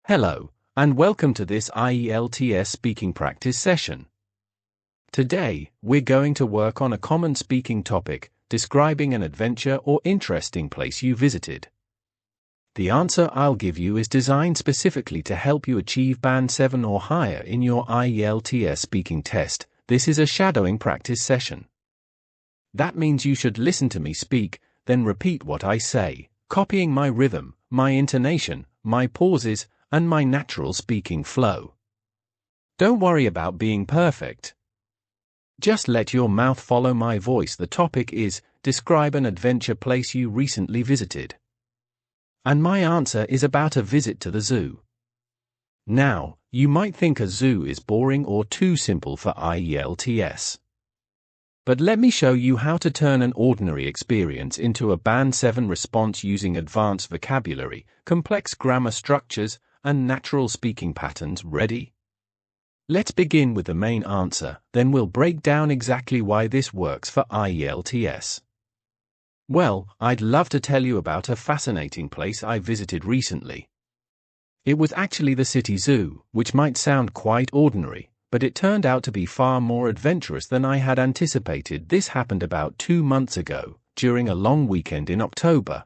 Hello, and welcome to this IELTS speaking practice session. Today, we're going to work on a common speaking topic, describing an adventure or interesting place you visited. The answer I'll give you is designed specifically to help you achieve Band 7 or higher in your IELTS speaking test. This is a shadowing practice session. That means you should listen to me speak, then repeat what I say, copying my rhythm, my intonation, my pauses, and my natural speaking flow. Don't worry about being perfect. Just let your mouth follow my voice. The topic is, describe an adventure place you recently visited. And my answer is about a visit to the zoo. Now, you might think a zoo is boring or too simple for IELTS. But let me show you how to turn an ordinary experience into a Band 7 response using advanced vocabulary, complex grammar structures, and natural speaking patterns. Ready? Let's begin with the main answer, then we'll break down exactly why this works for IELTS. Well, I'd love to tell you about a fascinating place I visited recently. It was actually the city zoo, which might sound quite ordinary, but it turned out to be far more adventurous than I had anticipated. This happened about 2 months ago, during a long weekend in October.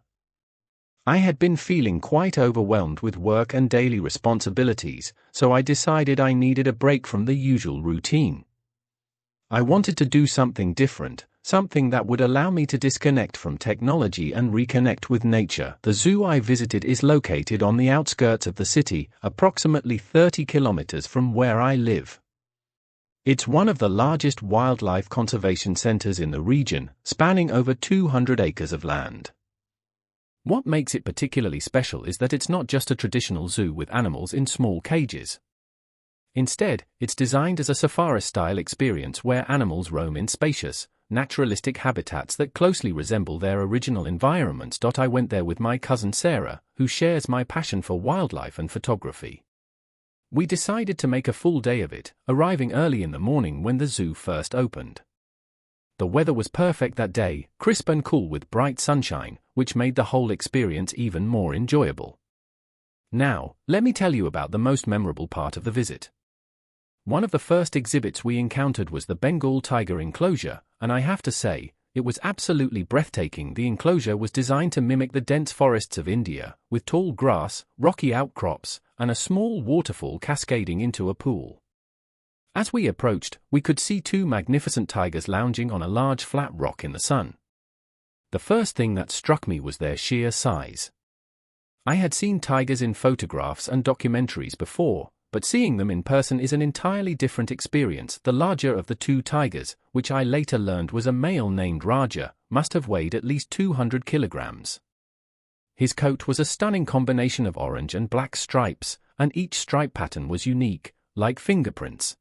I had been feeling quite overwhelmed with work and daily responsibilities, so I decided I needed a break from the usual routine. I wanted to do something different, something that would allow me to disconnect from technology and reconnect with nature. The zoo I visited is located on the outskirts of the city, approximately 30 kilometers from where I live. It's one of the largest wildlife conservation centers in the region, spanning over 200 acres of land. What makes it particularly special is that it's not just a traditional zoo with animals in small cages. Instead, it's designed as a safari-style experience where animals roam in spacious, naturalistic habitats that closely resemble their original environments. I went there with my cousin Sarah, who shares my passion for wildlife and photography. We decided to make a full day of it, arriving early in the morning when the zoo first opened. The weather was perfect that day, crisp and cool with bright sunshine, which made the whole experience even more enjoyable. Now, let me tell you about the most memorable part of the visit. One of the first exhibits we encountered was the Bengal tiger enclosure, and I have to say, it was absolutely breathtaking. The enclosure was designed to mimic the dense forests of India, with tall grass, rocky outcrops, and a small waterfall cascading into a pool. As we approached, we could see 2 magnificent tigers lounging on a large flat rock in the sun. The first thing that struck me was their sheer size. I had seen tigers in photographs and documentaries before, but seeing them in person is an entirely different experience. The larger of the 2 tigers, which I later learned was a male named Raja, must have weighed at least 200 kilograms. His coat was a stunning combination of orange and black stripes, and each stripe pattern was unique, like fingerprints.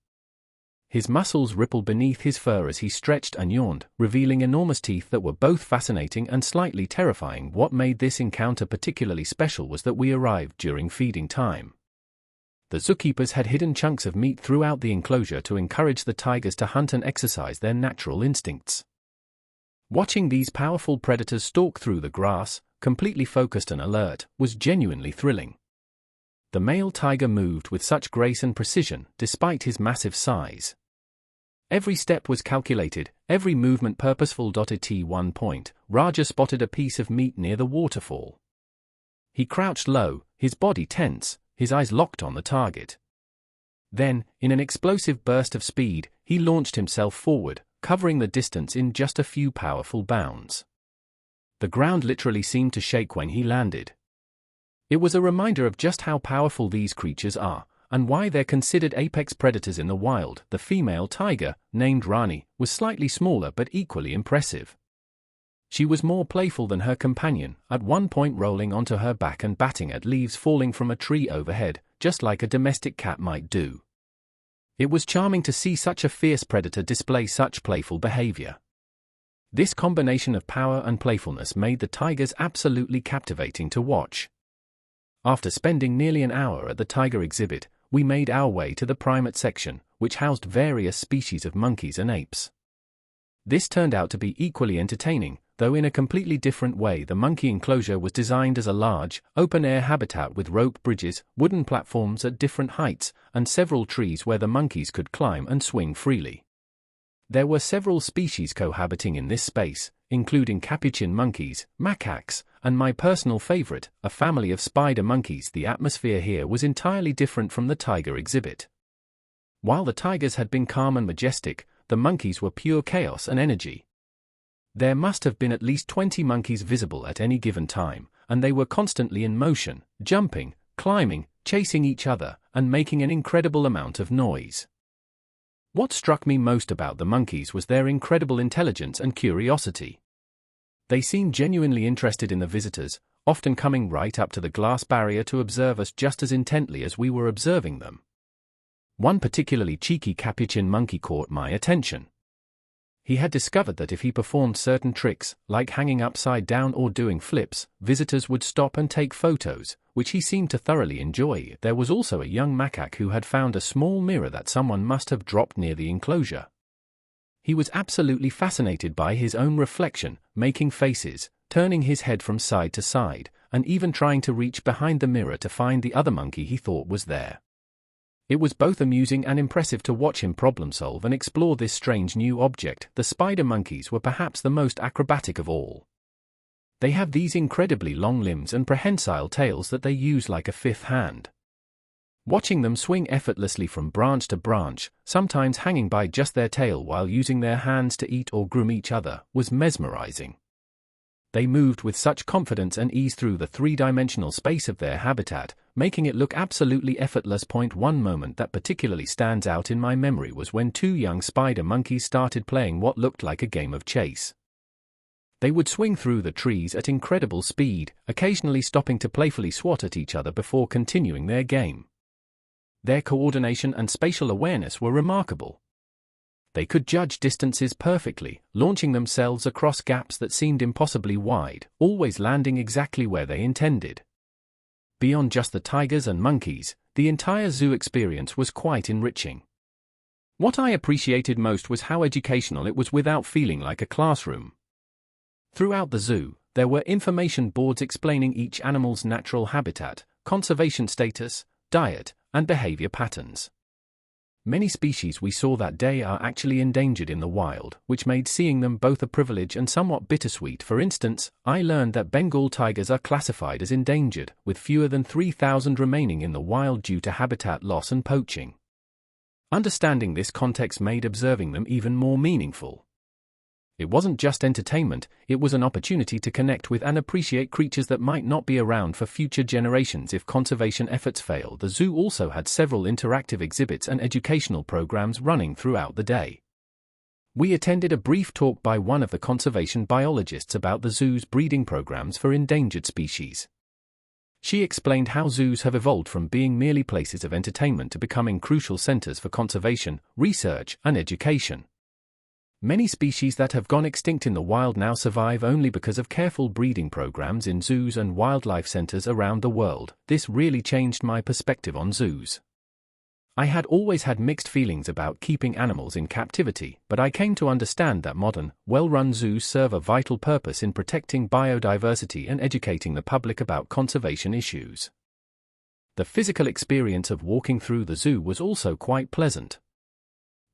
His muscles rippled beneath his fur as he stretched and yawned, revealing enormous teeth that were both fascinating and slightly terrifying. What made this encounter particularly special was that we arrived during feeding time. The zookeepers had hidden chunks of meat throughout the enclosure to encourage the tigers to hunt and exercise their natural instincts. Watching these powerful predators stalk through the grass, completely focused and alert, was genuinely thrilling. The male tiger moved with such grace and precision, despite his massive size. Every step was calculated, every movement purposeful. At one point, Raja spotted a piece of meat near the waterfall. He crouched low, his body tense, his eyes locked on the target. Then, in an explosive burst of speed, he launched himself forward, covering the distance in just a few powerful bounds. The ground literally seemed to shake when he landed. It was a reminder of just how powerful these creatures are, and why they're considered apex predators in the wild. The female tiger, named Rani, was slightly smaller but equally impressive. She was more playful than her companion, at one point rolling onto her back and batting at leaves falling from a tree overhead, just like a domestic cat might do. It was charming to see such a fierce predator display such playful behavior. This combination of power and playfulness made the tigers absolutely captivating to watch. After spending nearly an hour at the tiger exhibit, we made our way to the primate section, which housed various species of monkeys and apes. This turned out to be equally entertaining, though in a completely different way. The monkey enclosure was designed as a large, open-air habitat with rope bridges, wooden platforms at different heights, and several trees where the monkeys could climb and swing freely. There were several species cohabiting in this space, including capuchin monkeys, macaques, and my personal favorite, a family of spider monkeys. The atmosphere here was entirely different from the tiger exhibit. While the tigers had been calm and majestic, the monkeys were pure chaos and energy. There must have been at least 20 monkeys visible at any given time, and they were constantly in motion, jumping, climbing, chasing each other, and making an incredible amount of noise. What struck me most about the monkeys was their incredible intelligence and curiosity. They seemed genuinely interested in the visitors, often coming right up to the glass barrier to observe us just as intently as we were observing them. One particularly cheeky capuchin monkey caught my attention. He had discovered that if he performed certain tricks, like hanging upside down or doing flips, visitors would stop and take photos, which he seemed to thoroughly enjoy. There was also a young macaque who had found a small mirror that someone must have dropped near the enclosure. He was absolutely fascinated by his own reflection, making faces, turning his head from side to side, and even trying to reach behind the mirror to find the other monkey he thought was there. It was both amusing and impressive to watch him problem-solve and explore this strange new object. The spider monkeys were perhaps the most acrobatic of all. They have these incredibly long limbs and prehensile tails that they use like a fifth hand. Watching them swing effortlessly from branch to branch, sometimes hanging by just their tail while using their hands to eat or groom each other, was mesmerizing. They moved with such confidence and ease through the three-dimensional space of their habitat, making it look absolutely effortless. One moment that particularly stands out in my memory was when two young spider monkeys started playing what looked like a game of chase. They would swing through the trees at incredible speed, occasionally stopping to playfully swat at each other before continuing their game. Their coordination and spatial awareness were remarkable. They could judge distances perfectly, launching themselves across gaps that seemed impossibly wide, always landing exactly where they intended. Beyond just the tigers and monkeys, the entire zoo experience was quite enriching. What I appreciated most was how educational it was without feeling like a classroom. Throughout the zoo, there were information boards explaining each animal's natural habitat, conservation status, diet, and behavior patterns. Many species we saw that day are actually endangered in the wild, which made seeing them both a privilege and somewhat bittersweet. For instance, I learned that Bengal tigers are classified as endangered, with fewer than 3,000 remaining in the wild due to habitat loss and poaching. Understanding this context made observing them even more meaningful. It wasn't just entertainment, it was an opportunity to connect with and appreciate creatures that might not be around for future generations if conservation efforts fail. The zoo also had several interactive exhibits and educational programs running throughout the day. We attended a brief talk by one of the conservation biologists about the zoo's breeding programs for endangered species. She explained how zoos have evolved from being merely places of entertainment to becoming crucial centers for conservation, research, and education. Many species that have gone extinct in the wild now survive only because of careful breeding programs in zoos and wildlife centers around the world. This really changed my perspective on zoos. I had always had mixed feelings about keeping animals in captivity, but I came to understand that modern, well-run zoos serve a vital purpose in protecting biodiversity and educating the public about conservation issues. The physical experience of walking through the zoo was also quite pleasant.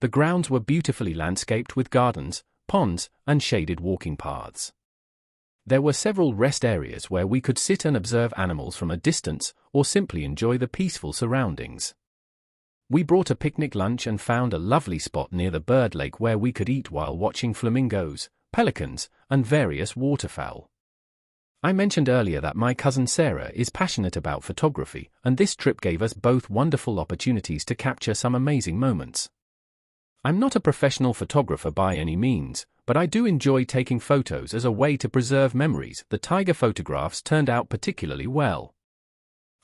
The grounds were beautifully landscaped with gardens, ponds, and shaded walking paths. There were several rest areas where we could sit and observe animals from a distance, or simply enjoy the peaceful surroundings. We brought a picnic lunch and found a lovely spot near the bird lake where we could eat while watching flamingos, pelicans, and various waterfowl. I mentioned earlier that my cousin Sarah is passionate about photography, and this trip gave us both wonderful opportunities to capture some amazing moments. I'm not a professional photographer by any means, but I do enjoy taking photos as a way to preserve memories. The tiger photographs turned out particularly well.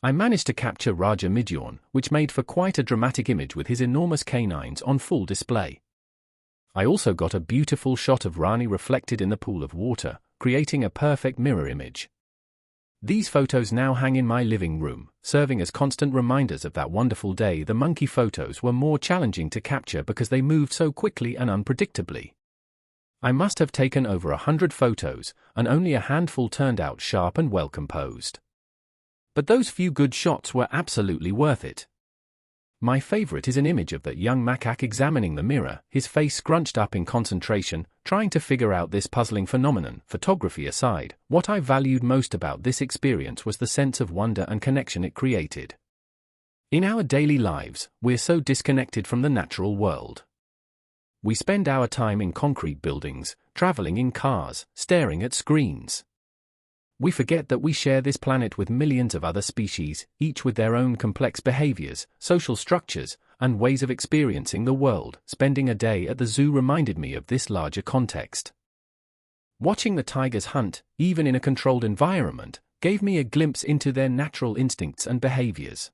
I managed to capture Raja Midyawn, which made for quite a dramatic image with his enormous canines on full display. I also got a beautiful shot of Rani reflected in the pool of water, creating a perfect mirror image. These photos now hang in my living room, serving as constant reminders of that wonderful day. The monkey photos were more challenging to capture because they moved so quickly and unpredictably. I must have taken over 100 photos, and only a handful turned out sharp and well composed. But those few good shots were absolutely worth it. My favorite is an image of that young macaque examining the mirror, his face scrunched up in concentration, trying to figure out this puzzling phenomenon. Photography aside, what I valued most about this experience was the sense of wonder and connection it created. In our daily lives, we're so disconnected from the natural world. We spend our time in concrete buildings, traveling in cars, staring at screens. We forget that we share this planet with millions of other species, each with their own complex behaviors, social structures, and ways of experiencing the world. Spending a day at the zoo reminded me of this larger context. Watching the tigers hunt, even in a controlled environment, gave me a glimpse into their natural instincts and behaviors.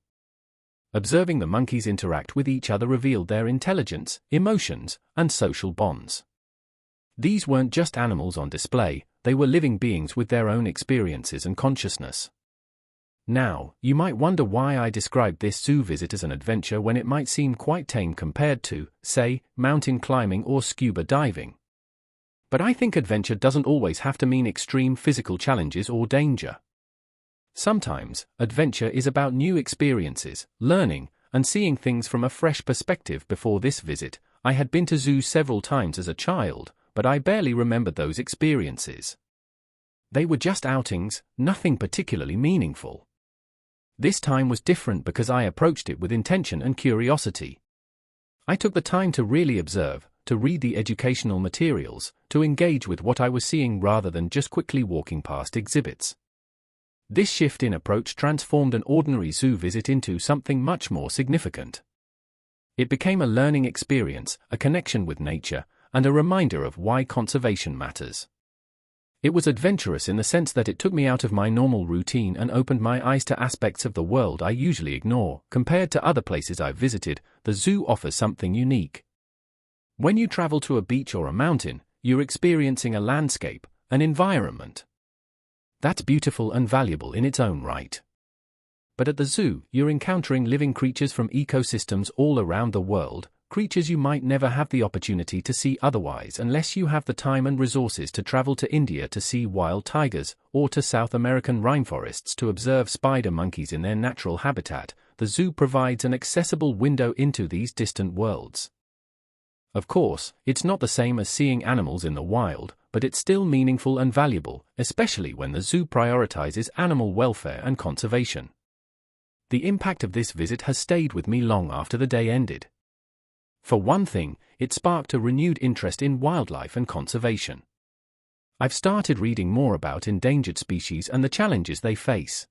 Observing the monkeys interact with each other revealed their intelligence, emotions, and social bonds. These weren't just animals on display, they were living beings with their own experiences and consciousness. Now, you might wonder why I described this zoo visit as an adventure when it might seem quite tame compared to, say, mountain climbing or scuba diving. But I think adventure doesn't always have to mean extreme physical challenges or danger. Sometimes, adventure is about new experiences, learning, and seeing things from a fresh perspective. Before this visit, I had been to zoos several times as a child, but I barely remembered those experiences. They were just outings, nothing particularly meaningful. This time was different because I approached it with intention and curiosity. I took the time to really observe, to read the educational materials, to engage with what I was seeing rather than just quickly walking past exhibits. This shift in approach transformed an ordinary zoo visit into something much more significant. It became a learning experience, a connection with nature, and a reminder of why conservation matters. It was adventurous in the sense that it took me out of my normal routine and opened my eyes to aspects of the world I usually ignore. Compared to other places I've visited, the zoo offers something unique. When you travel to a beach or a mountain, you're experiencing a landscape, an environment. That's beautiful and valuable in its own right. But at the zoo, you're encountering living creatures from ecosystems all around the world, creatures you might never have the opportunity to see otherwise unless you have the time and resources to travel to India to see wild tigers, or to South American rainforests to observe spider monkeys in their natural habitat. The zoo provides an accessible window into these distant worlds. Of course, it's not the same as seeing animals in the wild, but it's still meaningful and valuable, especially when the zoo prioritizes animal welfare and conservation. The impact of this visit has stayed with me long after the day ended. For one thing, it sparked a renewed interest in wildlife and conservation. I've started reading more about endangered species and the challenges they face.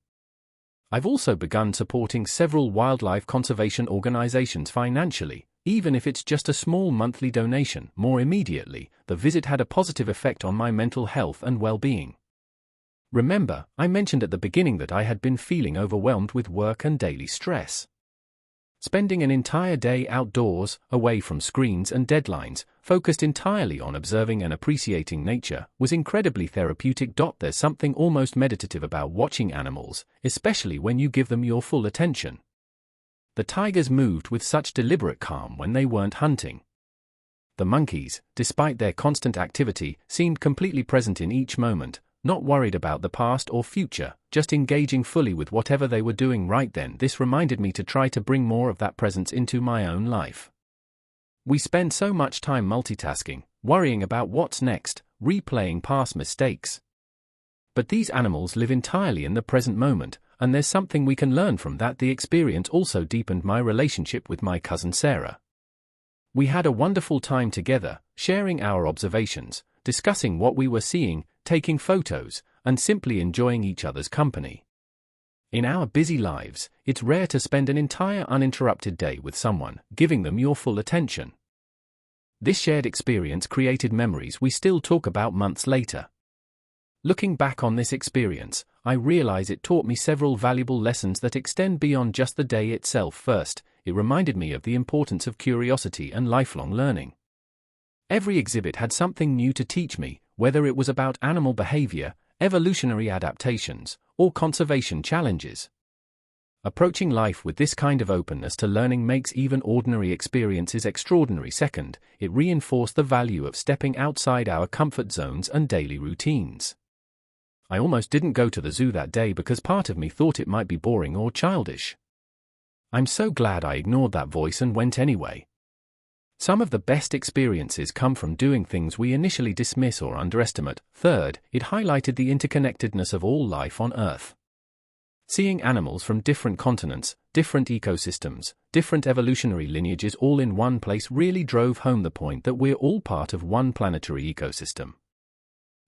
I've also begun supporting several wildlife conservation organizations financially, even if it's just a small monthly donation. More immediately, the visit had a positive effect on my mental health and well-being. Remember, I mentioned at the beginning that I had been feeling overwhelmed with work and daily stress. Spending an entire day outdoors, away from screens and deadlines, focused entirely on observing and appreciating nature, was incredibly therapeutic. There's something almost meditative about watching animals, especially when you give them your full attention. The tigers moved with such deliberate calm when they weren't hunting. The monkeys, despite their constant activity, seemed completely present in each moment, not worried about the past or future, just engaging fully with whatever they were doing right then. This reminded me to try to bring more of that presence into my own life. We spend so much time multitasking, worrying about what's next, replaying past mistakes. But these animals live entirely in the present moment, and there's something we can learn from that. The experience also deepened my relationship with my cousin Sarah. We had a wonderful time together, sharing our observations, discussing what we were seeing, taking photos, and simply enjoying each other's company. In our busy lives, it's rare to spend an entire uninterrupted day with someone, giving them your full attention. This shared experience created memories we still talk about months later. Looking back on this experience, I realize it taught me several valuable lessons that extend beyond just the day itself. First, it reminded me of the importance of curiosity and lifelong learning. Every exhibit had something new to teach me, whether it was about animal behavior, evolutionary adaptations, or conservation challenges. Approaching life with this kind of openness to learning makes even ordinary experiences extraordinary. Second, it reinforced the value of stepping outside our comfort zones and daily routines. I almost didn't go to the zoo that day because part of me thought it might be boring or childish. I'm so glad I ignored that voice and went anyway. Some of the best experiences come from doing things we initially dismiss or underestimate. Third, it highlighted the interconnectedness of all life on Earth. Seeing animals from different continents, different ecosystems, different evolutionary lineages all in one place really drove home the point that we're all part of one planetary ecosystem.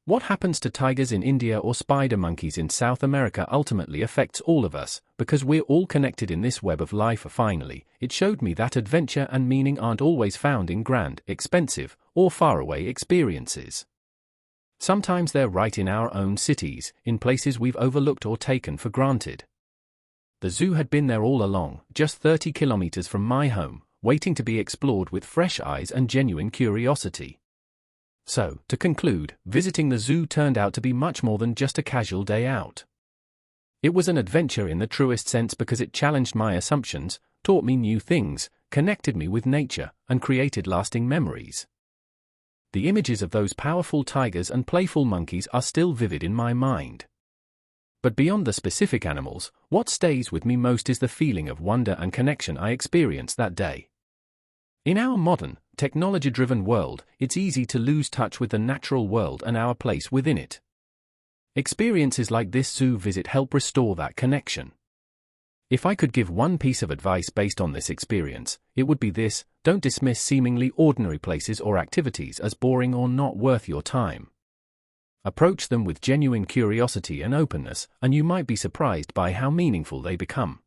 What happens to tigers in India or spider monkeys in South America ultimately affects all of us, because we're all connected in this web of life. Finally, it showed me that adventure and meaning aren't always found in grand, expensive, or faraway experiences. Sometimes they're right in our own cities, in places we've overlooked or taken for granted. The zoo had been there all along, just 30 kilometers from my home, waiting to be explored with fresh eyes and genuine curiosity. So, to conclude, visiting the zoo turned out to be much more than just a casual day out. It was an adventure in the truest sense because it challenged my assumptions, taught me new things, connected me with nature, and created lasting memories. The images of those powerful tigers and playful monkeys are still vivid in my mind. But beyond the specific animals, what stays with me most is the feeling of wonder and connection I experienced that day. In our modern, technology-driven world, it's easy to lose touch with the natural world and our place within it. Experiences like this zoo visit help restore that connection. If I could give one piece of advice based on this experience, it would be this: don't dismiss seemingly ordinary places or activities as boring or not worth your time. Approach them with genuine curiosity and openness, and you might be surprised by how meaningful they become.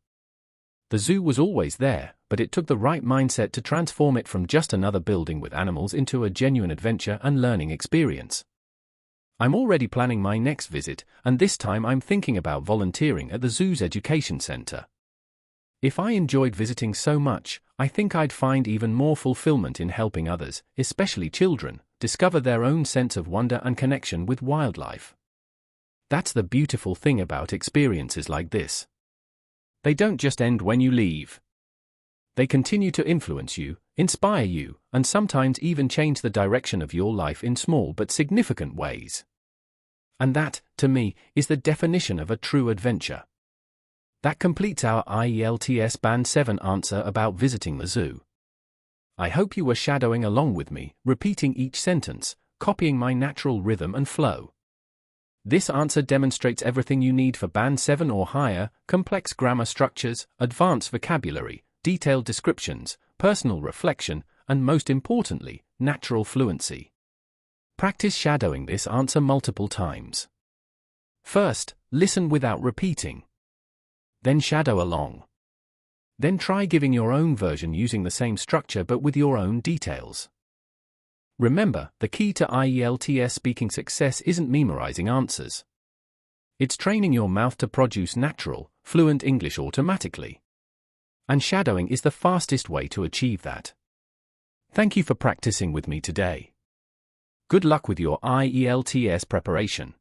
The zoo was always there, but it took the right mindset to transform it from just another building with animals into a genuine adventure and learning experience. I'm already planning my next visit, and this time I'm thinking about volunteering at the zoo's education center. If I enjoyed visiting so much, I think I'd find even more fulfillment in helping others, especially children, discover their own sense of wonder and connection with wildlife. That's the beautiful thing about experiences like this. They don't just end when you leave. They continue to influence you, inspire you, and sometimes even change the direction of your life in small but significant ways. And that, to me, is the definition of a true adventure. That completes our IELTS Band 7 answer about visiting the zoo. I hope you were shadowing along with me, repeating each sentence, copying my natural rhythm and flow. This answer demonstrates everything you need for Band 7 or higher: complex grammar structures, advanced vocabulary, detailed descriptions, personal reflection, and most importantly, natural fluency. Practice shadowing this answer multiple times. First, listen without repeating. Then shadow along. Then try giving your own version using the same structure but with your own details. Remember, the key to IELTS speaking success isn't memorizing answers. It's training your mouth to produce natural, fluent English automatically. And shadowing is the fastest way to achieve that. Thank you for practicing with me today. Good luck with your IELTS preparation.